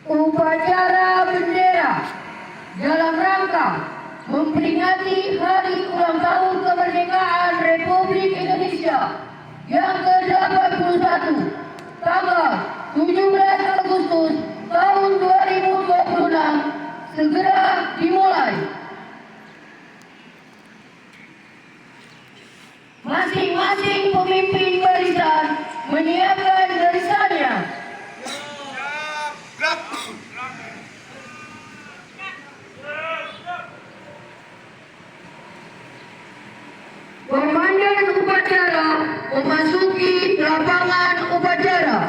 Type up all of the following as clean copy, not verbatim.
Upacara bendera dalam rangka memperingati Hari Ulang Tahun Kemerdekaan Republik Indonesia yang ke-81 tanggal 17 Agustus tahun 2026 segera dimulai. Masing-masing pemimpin barisan menyiapkan barisannya. Komandan upacara memasuki lapangan upacara.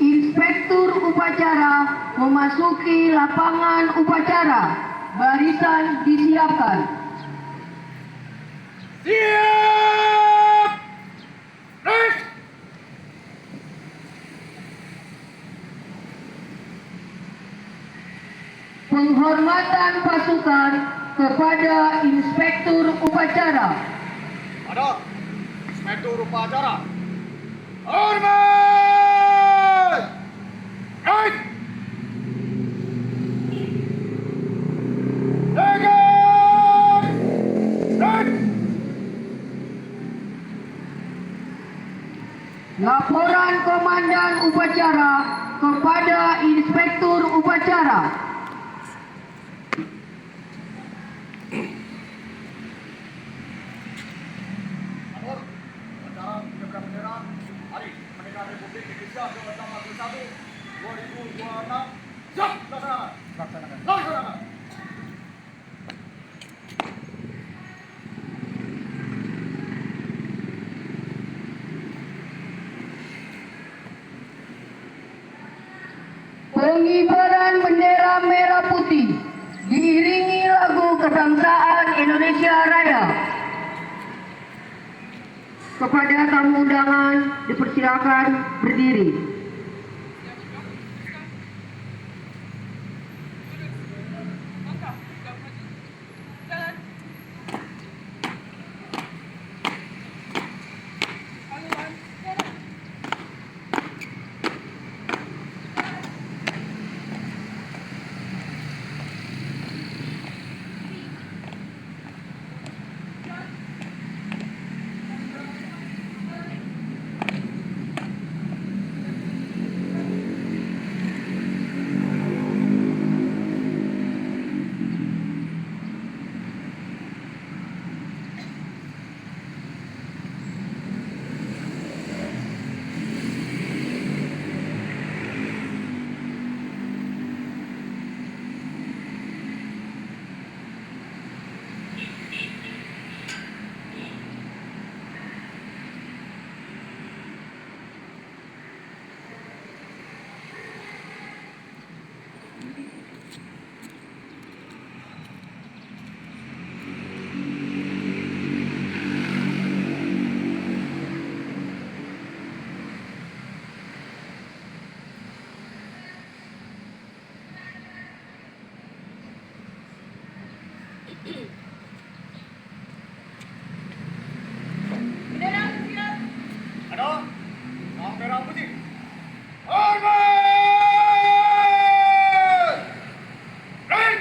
Inspektur upacara memasuki lapangan upacara. Barisan disiapkan. Siap! Naik! Penghormatan pasukan kepada Inspektur upacara. Ada Inspektur upacara. Hormat! Naik! Tegak! Naik! Laporan Komandan upacara kepada Inspektur upacara. Lapor, acara pengibaran bendera Hari Kemerdekaan Republik Indonesia ke-81 2026. Siap, laksanakan. Laksanakan. Pengibaran bendera merah putih diiringi lagu kebangsaan Indonesia Raya. Kepada tamu undangan dipersilakan berdiri. Ada sang merah putih. Hormat! Naik!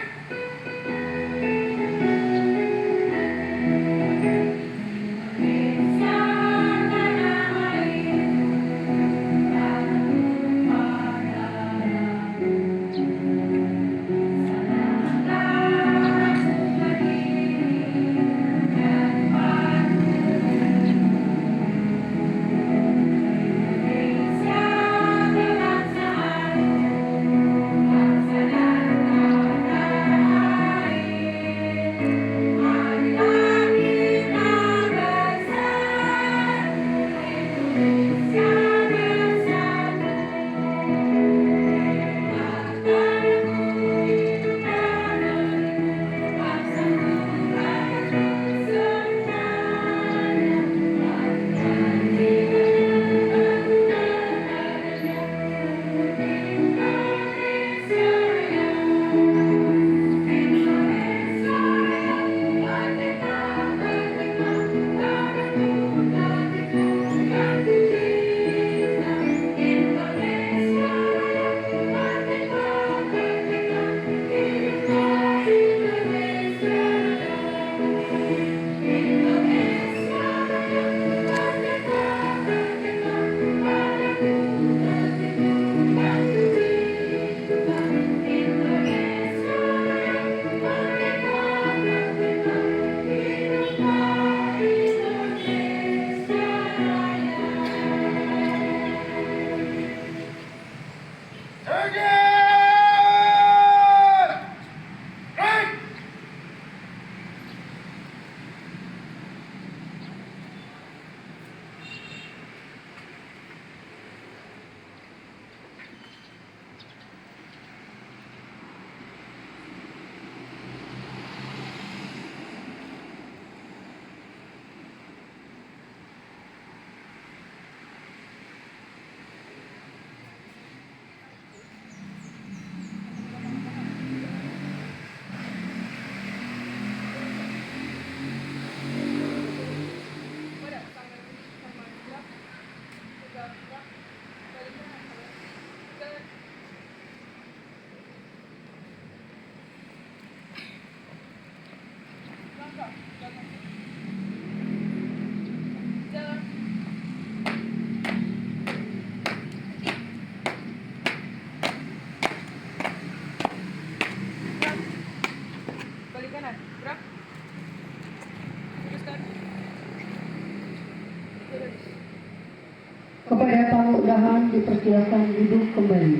undangan dipersilakan duduk kembali.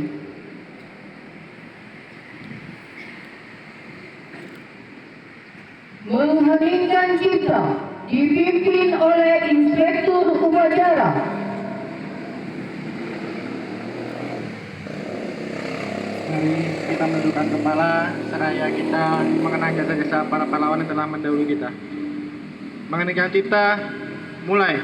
Mengheningkan cipta dipimpin oleh Inspektur Upacara. Mari kita menundukkan kepala seraya kita mengenang jasa-jasa para pahlawan yang telah mendahului kita. Mengeningkan cipta, mulai.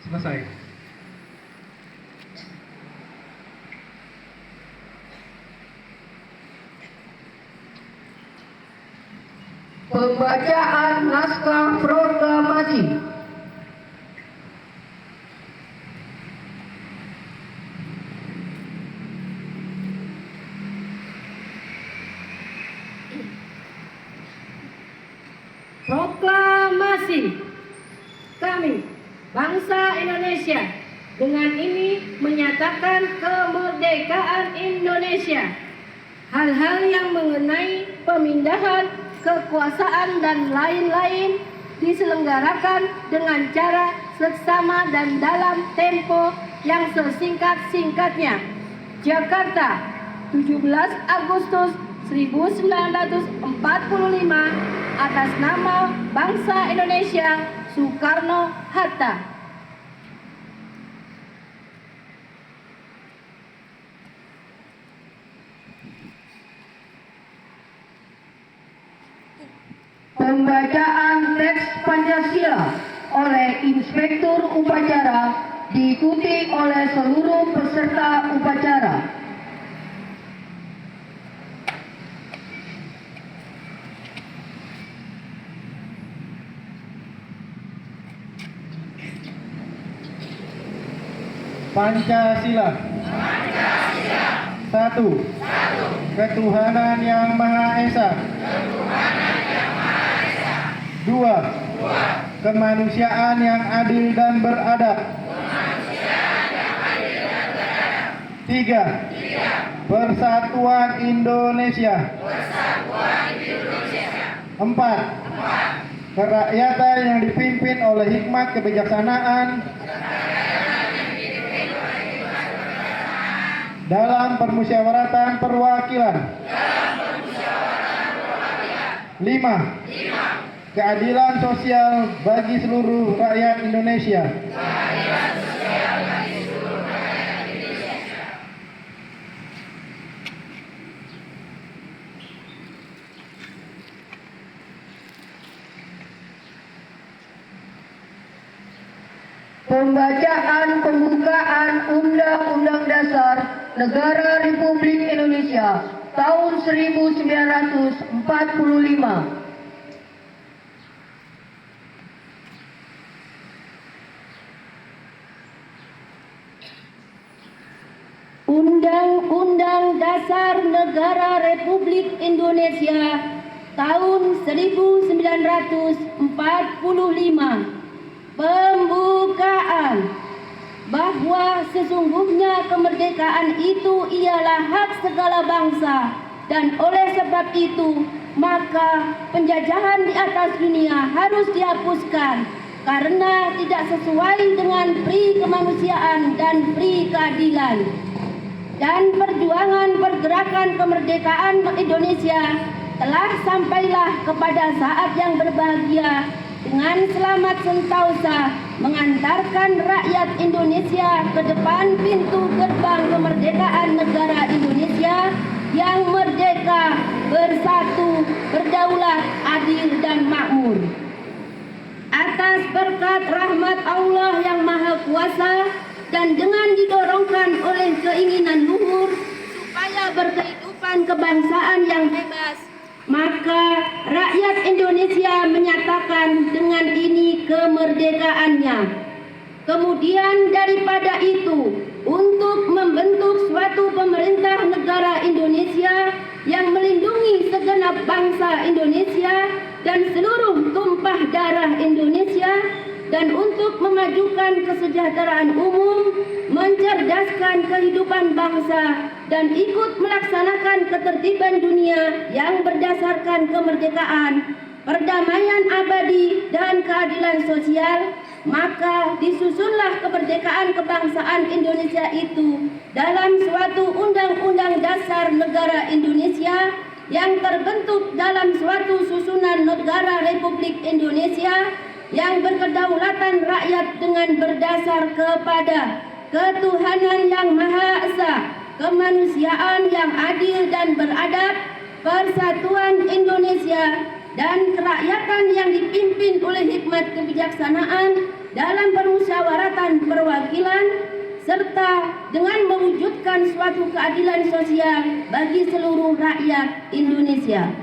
Selesai. Pembacaan naskah proklamasi. Proklamasi. Kami, bangsa Indonesia, dengan ini menyatakan kemerdekaan Indonesia. Hal-hal yang mengenai pemindahan kekuasaan dan lain-lain diselenggarakan dengan cara seksama dan dalam tempo yang sesingkat-singkatnya. Jakarta, 17 Agustus 1945, atas nama bangsa Indonesia, Soekarno-Hatta. Pembacaan teks Pancasila oleh Inspektur Upacara diikuti oleh seluruh peserta upacara. Pancasila. Satu. Ketuhanan yang Maha Esa. Dua. Kemanusiaan yang adil dan beradab. Tiga. Persatuan Indonesia. Empat. Kerakyatan yang dipimpin oleh hikmat kebijaksanaan dalam permusyawaratan perwakilan. 5. Keadilan sosial bagi seluruh rakyat Indonesia. Pembacaan pembukaan Undang-Undang Dasar Negara Republik Indonesia tahun 1945. Undang-Undang Dasar Negara Republik Indonesia tahun 1945. Pembukaan. bahwa sesungguhnya kemerdekaan itu ialah hak segala bangsa, dan oleh sebab itu maka penjajahan di atas dunia harus dihapuskan karena tidak sesuai dengan pri kemanusiaan dan pri keadilan. Dan perjuangan pergerakan kemerdekaan Indonesia telah sampailah kepada saat yang berbahagia dengan selamat sentosa mengantarkan rakyat Indonesia ke depan pintu gerbang kemerdekaan negara Indonesia yang merdeka, bersatu, berdaulat, adil dan makmur. Atas berkat rahmat Allah yang Maha Kuasa dan dengan didorongkan oleh keinginan luhur supaya berkehidupan kebangsaan yang bebas, maka rakyat Indonesia menyatakan dengan ini kemerdekaannya. Kemudian daripada itu, untuk membentuk suatu pemerintah negara Indonesia yang melindungi segenap bangsa Indonesia dan seluruh tumpah darah Indonesia, dan untuk memajukan kesejahteraan umum, mencerdaskan kehidupan bangsa, dan ikut melaksanakan ketertiban dunia yang berdasarkan kemerdekaan, perdamaian abadi, dan keadilan sosial, maka disusunlah kemerdekaan kebangsaan Indonesia itu dalam suatu Undang-Undang Dasar Negara Indonesia yang terbentuk dalam suatu susunan negara Republik Indonesia yang berkedaulatan rakyat dengan berdasar kepada ketuhanan yang Maha Esa, kemanusiaan yang adil dan beradab, persatuan Indonesia, dan kerakyatan yang dipimpin oleh hikmat kebijaksanaan dalam permusyawaratan perwakilan, serta dengan mewujudkan suatu keadilan sosial bagi seluruh rakyat Indonesia.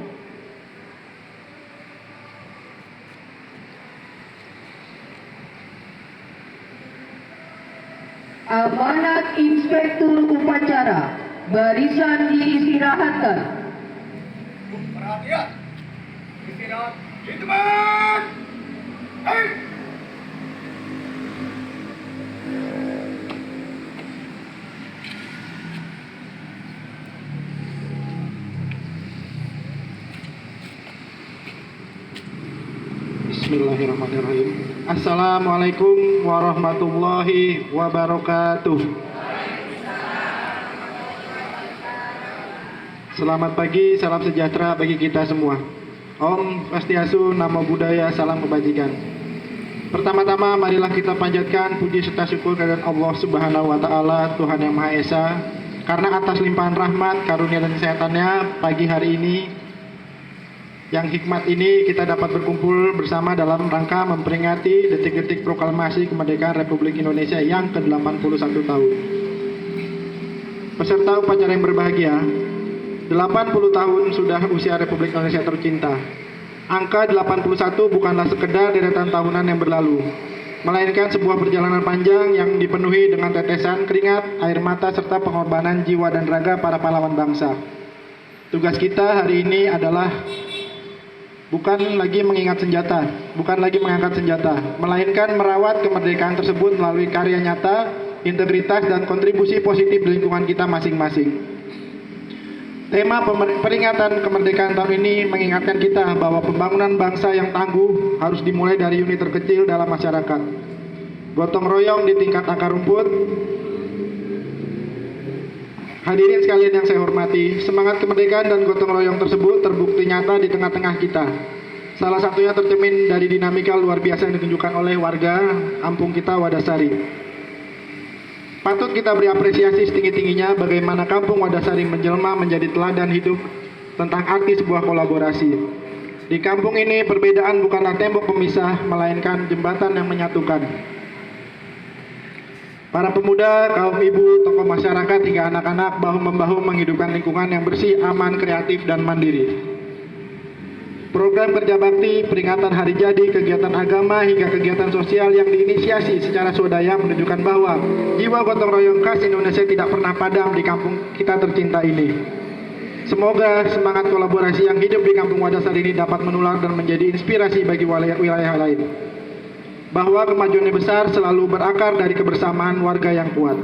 Amanat Inspektur Upacara, barisan diistirahatkan. Perhatian. Istirahat. Di depan. Hei. Bismillahirrahmanirrahim. Assalamualaikum warahmatullahi wabarakatuh. Selamat pagi, salam sejahtera bagi kita semua. Om Swastiastu, Namo Buddhaya, salam kebajikan. Pertama-tama marilah kita panjatkan puji serta syukur kehadirat Allah Subhanahu wa taala, Tuhan yang Maha Esa, karena atas limpahan rahmat, karunia dan kesehatannya pagi hari ini yang hikmat ini kita dapat berkumpul bersama dalam rangka memperingati detik-detik proklamasi kemerdekaan Republik Indonesia yang ke-81 tahun. Peserta upacara yang berbahagia, 80 tahun sudah usia Republik Indonesia tercinta. Angka 81 bukanlah sekedar deretan tahunan yang berlalu, melainkan sebuah perjalanan panjang yang dipenuhi dengan tetesan keringat, air mata, serta pengorbanan jiwa dan raga para pahlawan bangsa. Tugas kita hari ini adalah bukan lagi mengingat senjata, bukan lagi mengangkat senjata, melainkan merawat kemerdekaan tersebut melalui karya nyata, integritas, dan kontribusi positif di lingkungan kita masing-masing. Tema peringatan kemerdekaan tahun ini mengingatkan kita bahwa pembangunan bangsa yang tangguh harus dimulai dari unit terkecil dalam masyarakat. Gotong royong di tingkat akar rumput. Hadirin sekalian yang saya hormati, semangat kemerdekaan dan gotong royong tersebut terbukti nyata di tengah-tengah kita. Salah satunya tercermin dari dinamika luar biasa yang ditunjukkan oleh warga kampung kita Wadasari. Patut kita beri apresiasi setinggi-tingginya bagaimana kampung Wadasari menjelma menjadi teladan hidup tentang arti sebuah kolaborasi. Di kampung ini perbedaan bukanlah tembok pemisah, melainkan jembatan yang menyatukan. Para pemuda, kaum ibu, tokoh masyarakat hingga anak-anak bahu-membahu menghidupkan lingkungan yang bersih, aman, kreatif, dan mandiri. Program kerja bakti, peringatan hari jadi, kegiatan agama, hingga kegiatan sosial yang diinisiasi secara swadaya menunjukkan bahwa jiwa gotong royong khas Indonesia tidak pernah padam di kampung kita tercinta ini. Semoga semangat kolaborasi yang hidup di kampung Wadasari ini dapat menular dan menjadi inspirasi bagi wilayah lain. bahwa kemajuan yang besar selalu berakar dari kebersamaan warga yang kuat.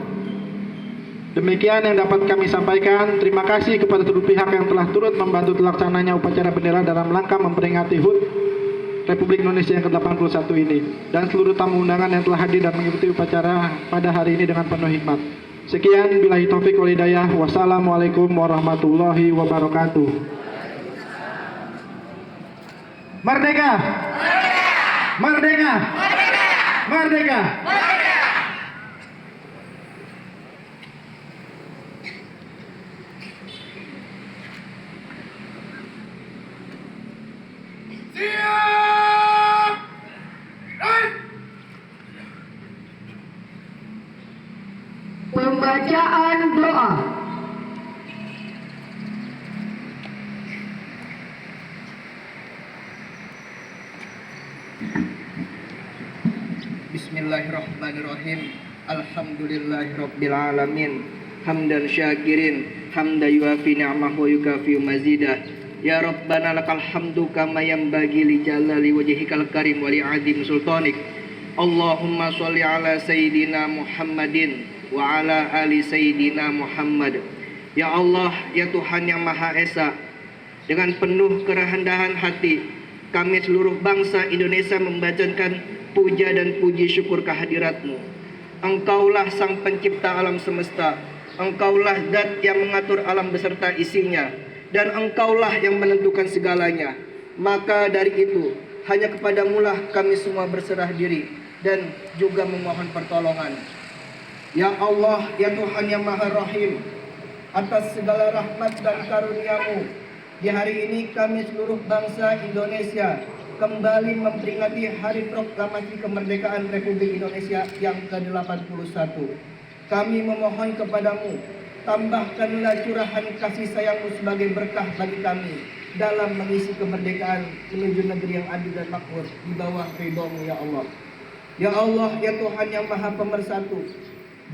Demikian yang dapat kami sampaikan. Terima kasih kepada seluruh pihak yang telah turut membantu terlaksananya upacara bendera dalam rangka memperingati HUT Republik Indonesia yang ke-81 ini, dan seluruh tamu undangan yang telah hadir dan mengikuti upacara pada hari ini dengan penuh hikmat. Sekian, billahi taufik wal hidayah. Wassalamualaikum warahmatullahi wabarakatuh. Merdeka! Merdeka! Merdeka! Siap! Baik! Pembacaan doa. Bismillahirrahmanirrahim. Alhamdulillahirabbil alamin. Hamdan syakirin, hamda yuafi ni'amahu wa yukafi mazidah. Ya Rabbana lakal hamdu kama yanbaghi li jalali wajhikal karim wa li 'azim sultanik. Allahumma shalli ala sayyidina Muhammadin wa ala ali sayyidina Muhammad. Ya Allah, ya Tuhan yang Maha Esa, dengan penuh kerendahan hati kami seluruh bangsa Indonesia membacakan puja dan puji syukur kehadirat-Mu. Engkaulah sang pencipta alam semesta, Engkaulah zat yang mengatur alam beserta isinya, dan Engkaulah yang menentukan segalanya. Maka dari itu, hanya kepadamulah kami semua berserah diri dan juga memohon pertolongan. Ya Allah, ya Tuhan yang Maha Rahim, atas segala rahmat dan karunia-Mu, di hari ini kami seluruh bangsa Indonesia kembali memperingati Hari Proklamasi Kemerdekaan Republik Indonesia yang ke-81. Kami memohon kepadamu, tambahkanlah curahan kasih sayang-Mu sebagai berkah bagi kami dalam mengisi kemerdekaan menuju negeri yang adil dan makmur di bawah ridho-Mu ya Allah. Ya Allah, ya Tuhan yang Maha Pemersatu,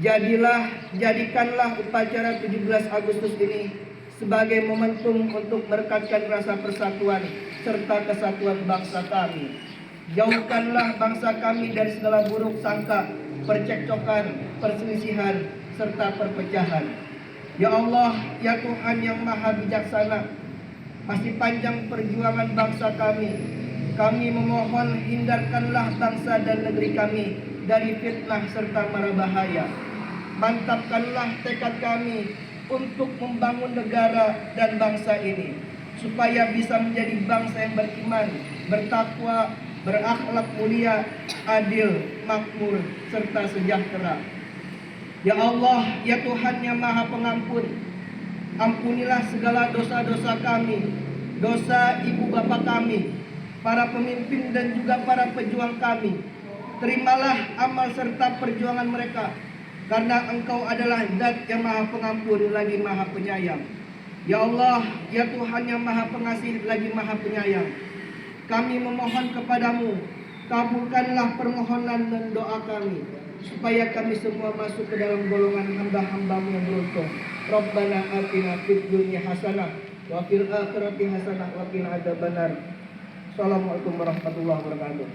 jadikanlah upacara 17 Agustus ini sebagai momentum untuk merekatkan rasa persatuan serta kesatuan bangsa kami. Jauhkanlah bangsa kami dari segala buruk sangka, percekcokan, perselisihan, serta perpecahan. Ya Allah, ya Tuhan yang Maha Bijaksana, masih panjang perjuangan bangsa kami. Kami memohon hindarkanlah bangsa dan negeri kami dari fitnah serta mara bahaya. Mantapkanlah tekad kami untuk membangun negara dan bangsa ini, supaya bisa menjadi bangsa yang beriman, bertakwa, berakhlak mulia, adil, makmur, serta sejahtera. Ya Allah, ya Tuhan yang Maha Pengampun, ampunilah segala dosa-dosa kami, dosa ibu bapa kami, para pemimpin dan juga para pejuang kami. Terimalah amal serta perjuangan mereka, karena Engkau adalah Zat yang Maha Pengampun lagi Maha Penyayang. Ya Allah, ya Tuhan yang Maha Pengasih lagi Maha Penyayang, kami memohon kepadamu, kabulkanlah permohonan dan doa kami, supaya kami semua masuk ke dalam golongan hamba-hamba-Mu yang beruntung. Rabbana atina fid dunya hasanah wa fil akhirati hasanah wa qina adzabannar. Assalamualaikum warahmatullahi wabarakatuh.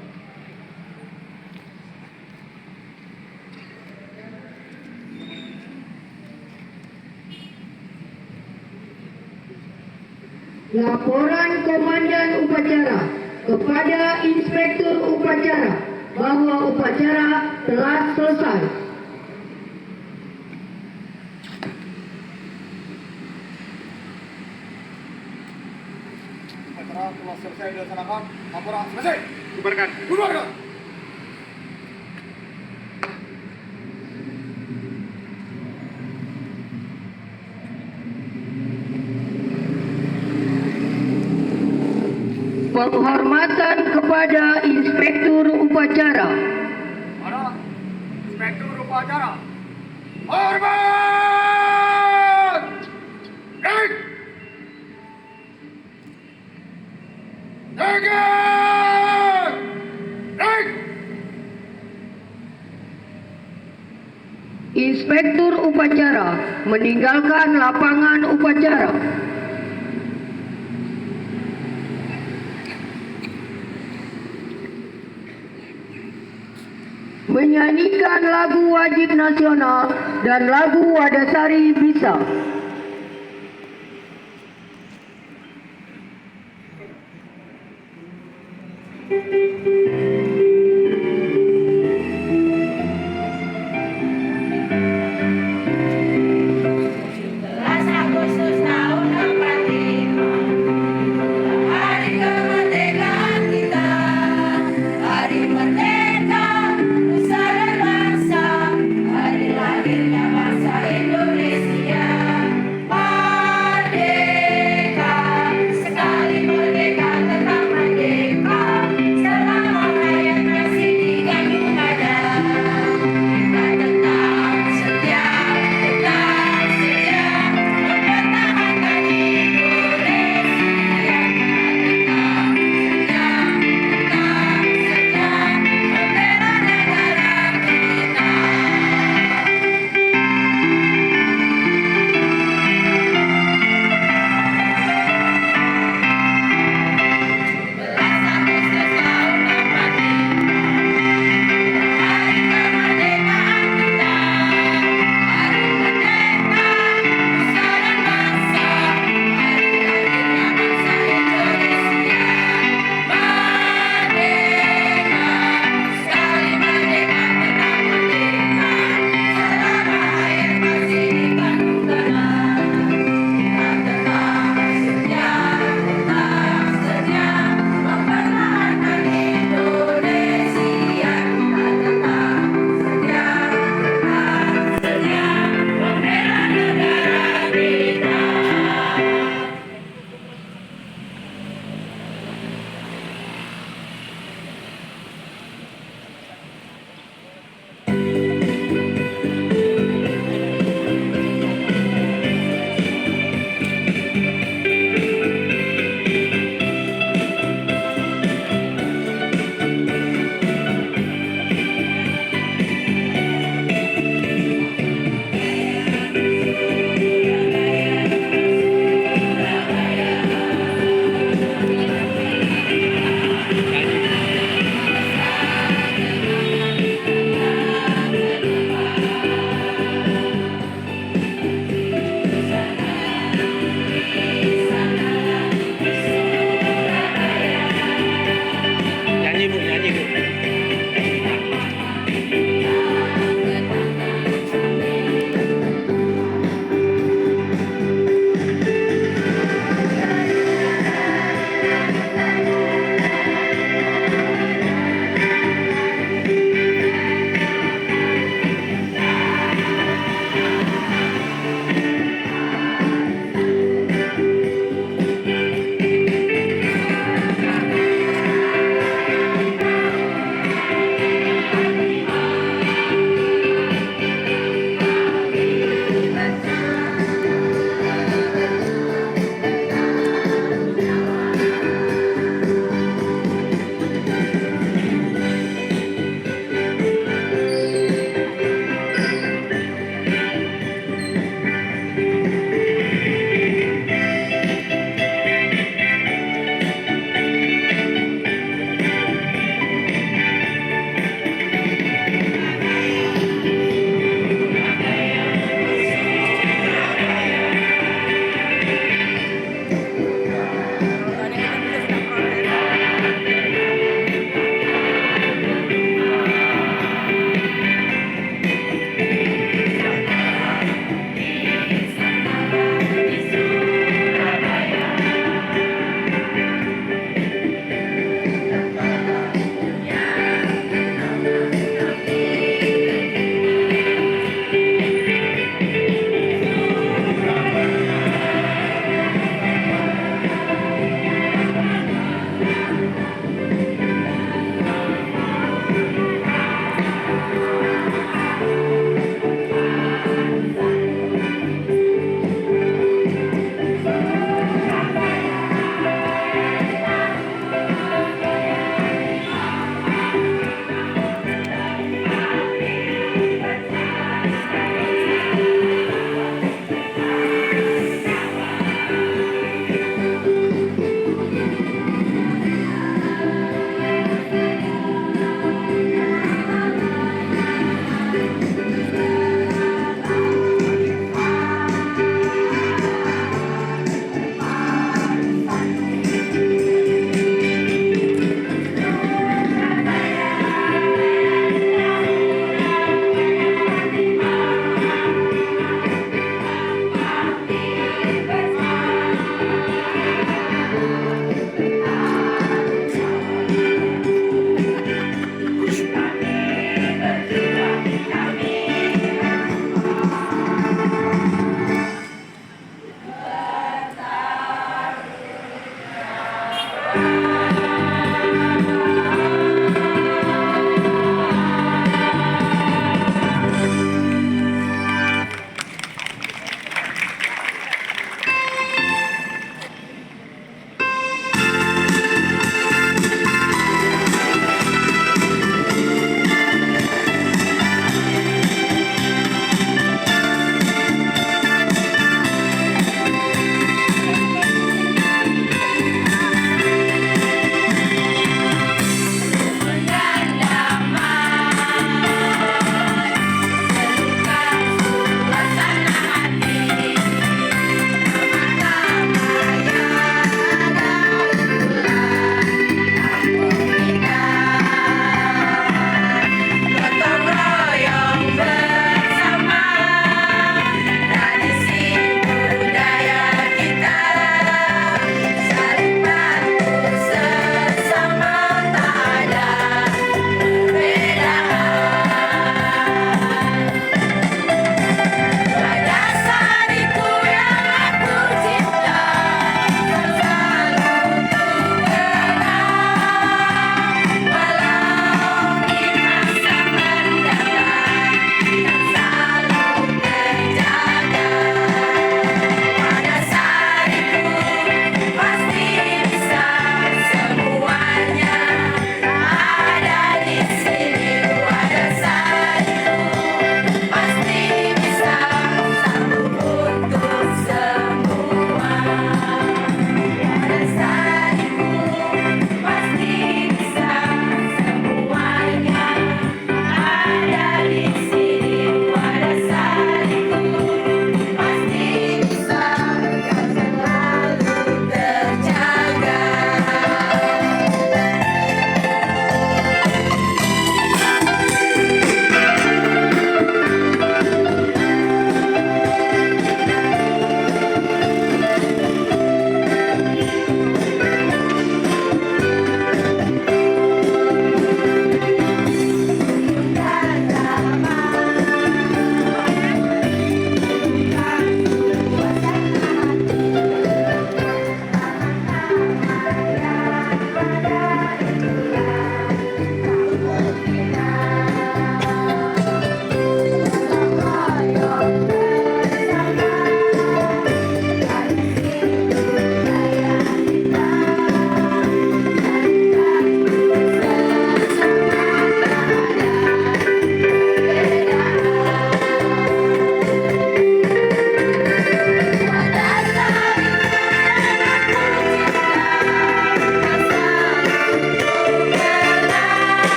Laporan Komandan Upacara kepada Inspektur Upacara bahwa upacara telah selesai. Upacara telah selesai dilaksanakan. Laporan selesai. Bubarkan. Bubarkan. Penghormatan kepada Inspektur Upacara. Para Inspektur Upacara. Hormat! Baik! Tegak! Baik! Inspektur Upacara meninggalkan lapangan upacara. menyanyikan lagu wajib nasional dan lagu Wadasari Bisa. Indonesia.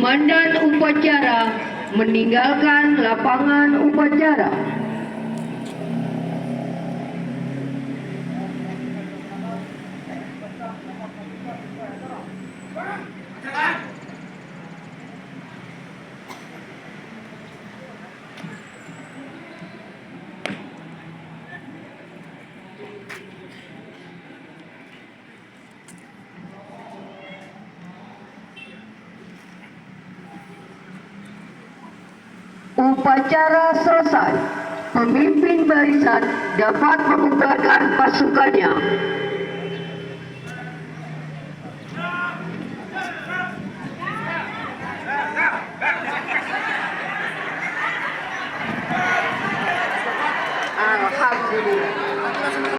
Komandan upacara meninggalkan lapangan upacara. Upacara selesai. Pemimpin barisan dapat membubarkan pasukannya. Alhamdulillah.